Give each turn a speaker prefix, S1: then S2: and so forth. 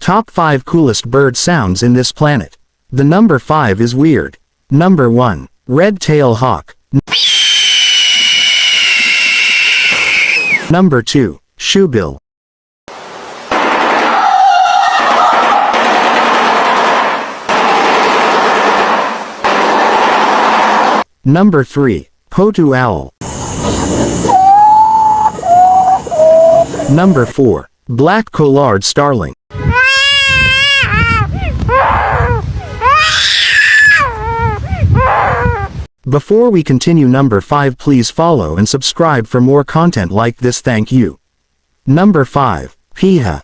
S1: Top 5 coolest bird sounds in this planet. The number 5 is weird. Number 1. Red-tail hawk. Number 2. Shoebill. Number 3. Potu owl. Number 4. Black collared starling. Before we continue, number 5, please follow and subscribe for more content like this. Thank you. Number 5. Piha.